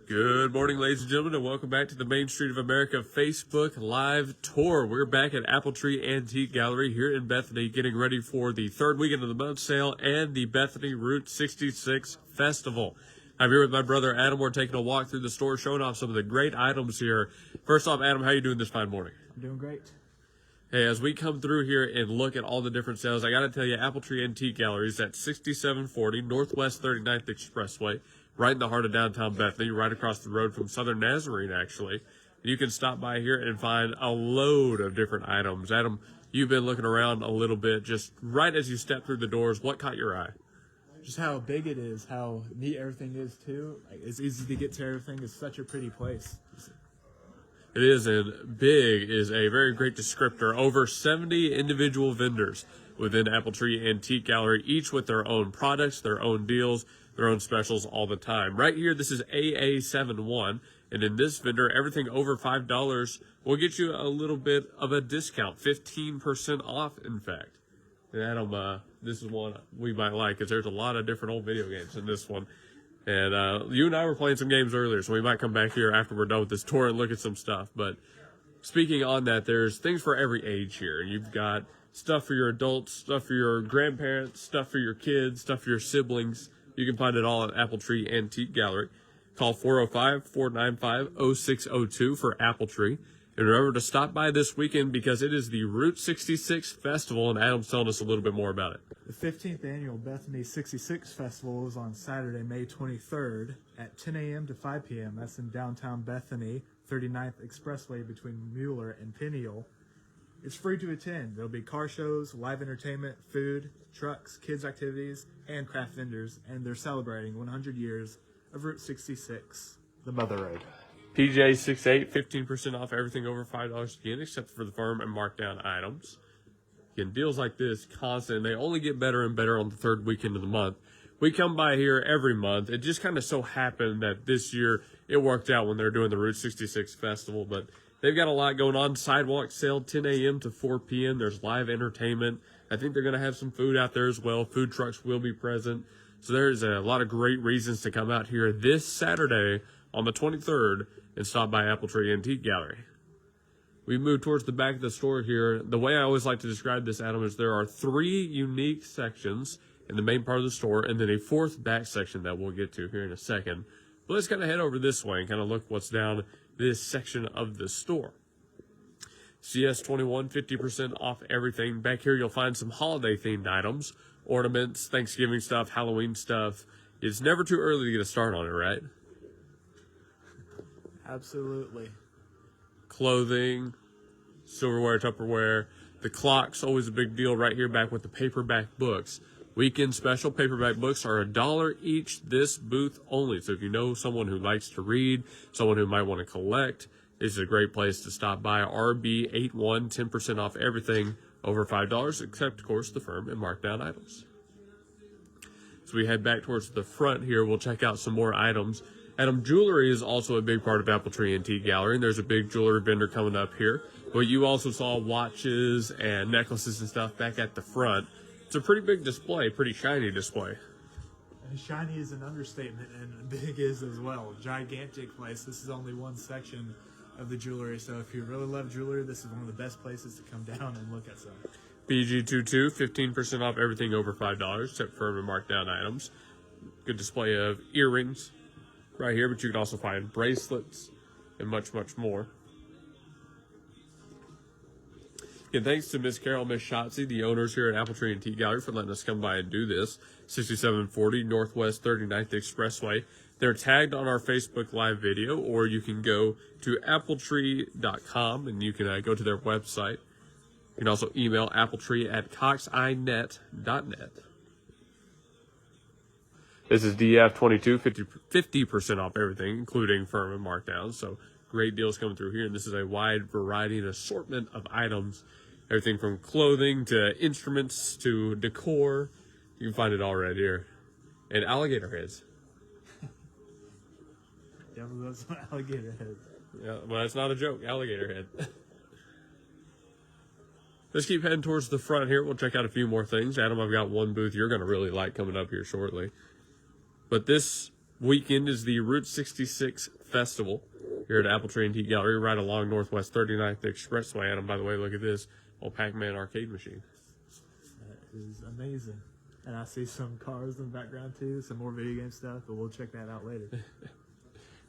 Good morning, ladies and gentlemen, and welcome back to the Main Street of America Facebook Live Tour. We're back at Apple Tree Antique Gallery here in Bethany, getting ready for the third weekend of the month sale and the Bethany Route 66 Festival. I'm here with my brother Adam. We're taking a walk through the store, showing off some of the great items here. First off, Adam, how are you doing this fine morning? I'm doing great. Hey, as we come through here and look at all the different sales, I got to tell you, Apple Tree Antique Gallery is at 6740 Northwest 39th Expressway, right in the heart of downtown Bethany, right across the road from Southern Nazarene, actually. You can stop by here and find a load of different items. Adam, you've been looking around a little bit. Just right as you step through the doors, what caught your eye? Just how big it is, how neat everything is, too. It's easy to get to everything. It's such a pretty place. It is, and big is a very great descriptor. Over 70 individual vendors within Apple Tree Antique Gallery, each with their own products, their own deals, their own specials all the time. Right here, this is AA71, and in this vendor, everything over $5 will get you a little bit of a discount, 15% off, in fact. And Adam, this is one we might like, because there's a lot of different old video games in this one. And you and I were playing some games earlier, so we might come back here after we're done with this tour and look at some stuff. But speaking on that, there's things for every age here. You've got stuff for your adults, stuff for your grandparents, stuff for your kids, stuff for your siblings. You can find it all at Apple Tree Antique Gallery. Call 405-495-0602 for Apple Tree. And remember to stop by this weekend because it is the Route 66 Festival, and Adam's telling us a little bit more about it. The 15th Annual Bethany 66 Festival is on Saturday, May 23rd at 10 a.m. to 5 p.m. That's in downtown Bethany, 39th Expressway between Mueller and Peniel. It's free to attend. There'll be car shows, live entertainment, food, trucks, kids' activities, and craft vendors, and they're celebrating 100 years of Route 66, the Mother Road. PJ68, 15% off everything over $5 again, except for the firm and markdown items. Again, deals like this constant. They only get better and better on the third weekend of the month. We come by here every month. It just kind of so happened that this year it worked out when they're doing the Route 66 Festival, but they've got a lot going on. Sidewalk sale, 10 a.m. to 4 p.m. There's live entertainment. I think they're going to have some food out there as well. Food trucks will be present. So there's a lot of great reasons to come out here this Saturday on the 23rd and stop by Apple Tree Antique Gallery. We move towards the back of the store here. The way I always like to describe this, Adam, is there are 3 unique sections in the main part of the store and then a 4th back section that we'll get to here in a second. But let's kind of head over this way and kind of look what's down this section of the store. CS21, 50% off everything. Back here you'll find some holiday-themed items, ornaments, Thanksgiving stuff, Halloween stuff. It's never too early to get a start on it, right? Absolutely. Clothing, silverware, Tupperware. The clock's always a big deal right here, back with the paperback books. Weekend special paperback books are $1 each, this booth only. So if you know someone who likes to read, someone who might want to collect, this is a great place to stop by. RB81, 10% off everything over $5, except, of course, the firm and markdown items. So we head back towards the front here. We'll check out some more items. Adam, jewelry is also a big part of Apple Tree Antique Gallery, and there's a big jewelry vendor coming up here. But you also saw watches and necklaces and stuff back at the front. It's a pretty big display, pretty shiny display. And shiny is an understatement, and big is as well. Gigantic place. This is only one section of the jewelry, so if you really love jewelry, this is one of the best places to come down and look at some. BG22, 15% off everything over $5, except firm and markdown items. Good display of earrings right here, but you can also find bracelets and much, much more. And thanks to Miss Carol, Miss Shotzi, the owners here at Apple Tree Antique Gallery, for letting us come by and do this. 6740 Northwest 39th Expressway. They're tagged on our Facebook Live video, or you can go to appletree.com and you can go to their website. You can also email appletree@coxinet.net. This is DF22, 50% off everything, including firm and markdowns. So great deals coming through here. And this is a wide variety and assortment of items. Everything from clothing to instruments to decor. You can find it all right here. And alligator heads. Yeah, those alligator heads. Yeah, well, that's not a joke. Alligator head. Let's keep heading towards the front here. We'll check out a few more things. Adam, I've got one booth you're going to really like coming up here shortly. But this weekend is the Route 66 Festival here at Apple Tree Antique Gallery, right along Northwest 39th Expressway. And by the way, look at this old Pac-Man arcade machine. That is amazing. And I see some cars in the background too, some more video game stuff, but we'll check that out later.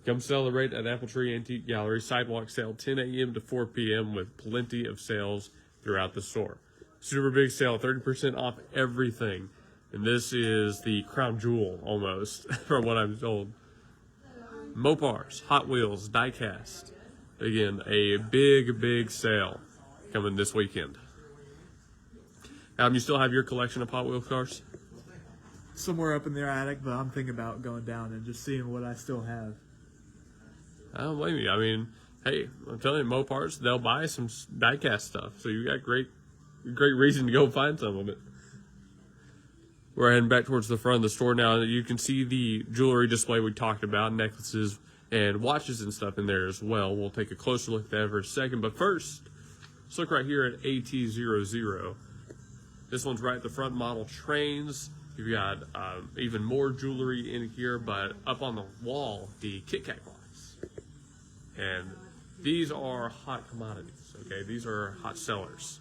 Come celebrate at Apple Tree Antique Gallery. Sidewalk sale 10 a.m. to 4 p.m. with plenty of sales throughout the store. Super big sale, 30% off everything. And this is the crown jewel, almost, from what I'm told. Mopars, Hot Wheels, diecast. Again, a big sale coming this weekend. You still have your collection of Hot Wheels cars? Somewhere up in their attic, but I'm thinking about going down and just seeing what I still have. I don't blame you. I mean, hey, I'm telling you, Mopars, they'll buy some diecast stuff. So you got great reason to go find some of it. We're heading back towards the front of the store now. You can see the jewelry display we talked about, necklaces and watches and stuff in there as well. We'll take a closer look at that for a second. But first, let's look right here at AT00. This one's right at the front, model trains. You've got even more jewelry in here, but up on the wall, the Kit Kat clocks. And these are hot commodities, okay? These are hot sellers.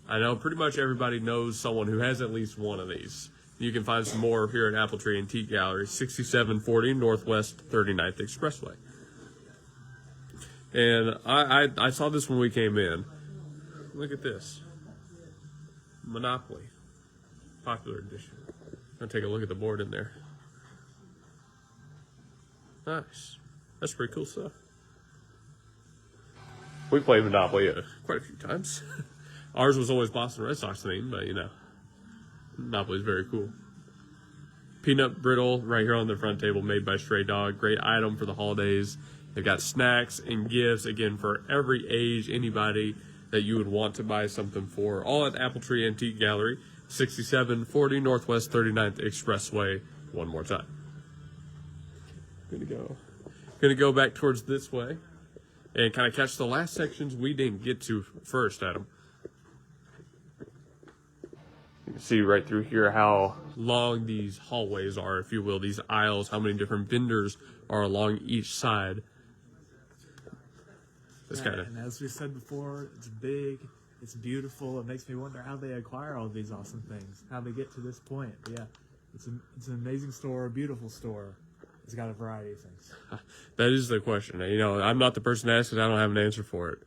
I know pretty much everybody knows someone who has at least one of these. You can find some more here at Apple Tree Antique Gallery, 6740 Northwest 39th Expressway. And I saw this when we came in. Look at this. Monopoly. Popular edition. I'll take a look at the board in there. Nice. That's pretty cool stuff. We played Monopoly quite a few times. Ours was always Boston Red Sox themed, but you know, Monopoly's very cool. Peanut brittle right here on the front table, made by Stray Dog. Great item for the holidays. They've got snacks and gifts, again, for every age, anybody that you would want to buy something for. All at Apple Tree Antique Gallery, 6740 Northwest 39th Expressway. One more time. Gonna go back towards this way and kind of catch the last sections we didn't get to first, Adam. You can see right through here how long these hallways are, if you will, these aisles, how many different vendors are along each side. And as we said before, it's big, it's beautiful. It makes me wonder how they acquire all these awesome things, how they get to this point. But yeah, it's an amazing store, a beautiful store. It's got a variety of things. That is the question. You know, I'm not the person to ask because I don't have an answer for it.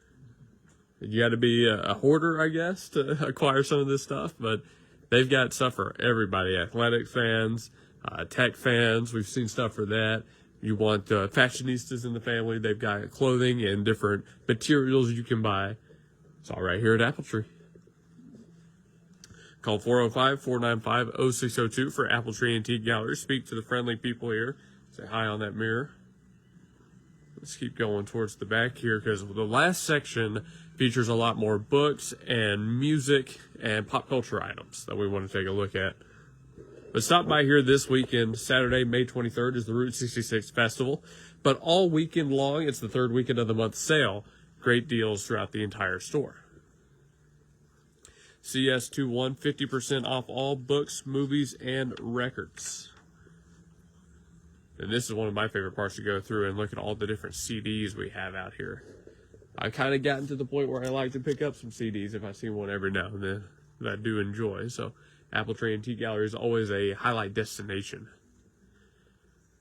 You got to be a hoarder, I guess, to acquire some of this stuff, but they've got stuff for everybody. Athletic fans, tech fans, we've seen stuff for that. You want fashionistas in the family, they've got clothing and different materials you can buy. It's all right here at Apple Tree. Call 405-495-0602 for Apple Tree Antique Gallery. Speak to the friendly people here. Say hi on that mirror. Let's keep going towards the back here because the last section features a lot more books and music and pop culture items that we want to take a look at. But stop by here this weekend. Saturday, May 23rd is the Route 66 Festival. But all weekend long, it's the third weekend of the month sale. Great deals throughout the entire store. CS21, 50% off all books, movies, and records. And this is one of my favorite parts to go through and look at all the different CDs we have out here. I've kind of gotten to the point where I like to pick up some CDs if I see one every now and then that I do enjoy. So Apple Tree Antique Gallery is always a highlight destination.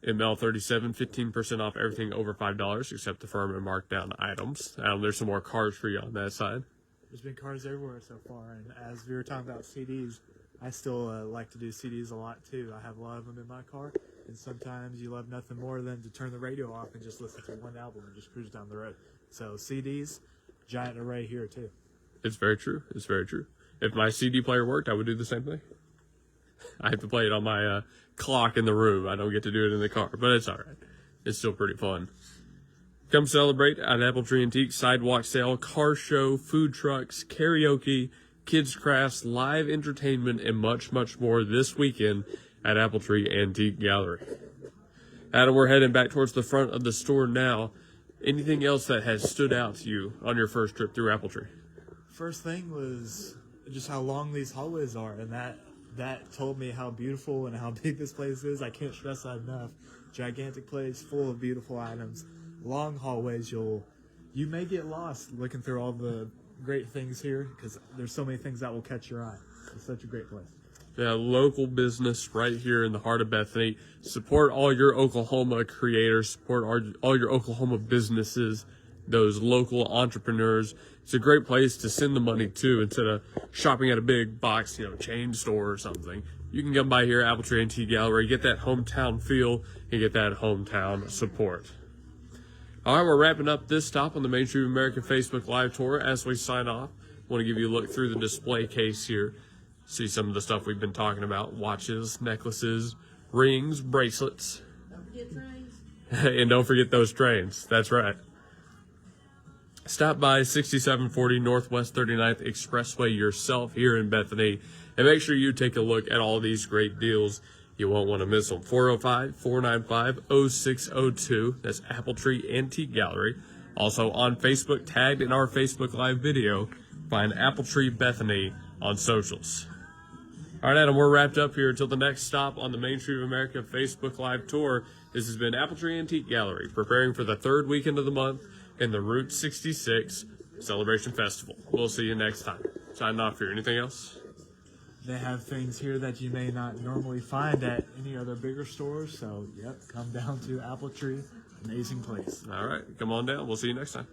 ML37, 15% off everything over $5 except the firm and markdown items. There's some more cars for you on that side. There's been cars everywhere so far, and as we were talking about CDs, I still like to do CDs a lot too. I have a lot of them in my car, and sometimes you love nothing more than to turn the radio off and just listen to one album and just cruise down the road. So CDs, giant array here too. It's very true. It's very true. If my CD player worked, I would do the same thing. I have to play it on my clock in the room. I don't get to do it in the car, but it's all right. It's still pretty fun. Come celebrate at Apple Tree Antique, sidewalk sale, car show, food trucks, karaoke, kids crafts, live entertainment, and much, much more this weekend at Apple Tree Antique Gallery. Adam, we're heading back towards the front of the store now. Anything else that has stood out to you on your first trip through Apple Tree? First thing was just how long these hallways are, and that that told me how beautiful and how big this place is. I can't stress that enough. Gigantic place, full of beautiful items, long hallways. You may get lost looking through all the great things here because there's so many things that will catch your eye. It's such a great place. Yeah, local business right here in the heart of Bethany. Support all your Oklahoma creators. Support all your Oklahoma businesses, those local entrepreneurs. It's a great place to send the money to instead of shopping at a big box, chain store or something. You can come by here, Apple Tree Antique Gallery, get that hometown feel and get that hometown support. All right, we're wrapping up this stop on the Main Street of America Facebook Live Tour. As we sign off, I want to give you a look through the display case here. See some of the stuff we've been talking about: watches, necklaces, rings, bracelets. Don't forget trains. And don't forget those trains. That's right. Stop by 6740 Northwest 39th Expressway yourself here in Bethany, and make sure you take a look at all these great deals. You won't want to miss them. 405-495-0602. That's Apple Tree Antique Gallery. Also on Facebook, tagged in our Facebook Live video, find Apple Tree Bethany on socials. All right, Adam, we're wrapped up here until the next stop on the Main Street of America Facebook Live Tour. This has been Apple Tree Antique Gallery, preparing for the third weekend of the month in the Route 66 Celebration Festival. We'll see you next time. Signing off here. Anything else? They have things here that you may not normally find at any other bigger stores. So, come down to Apple Tree. Amazing place. All right, come on down. We'll see you next time.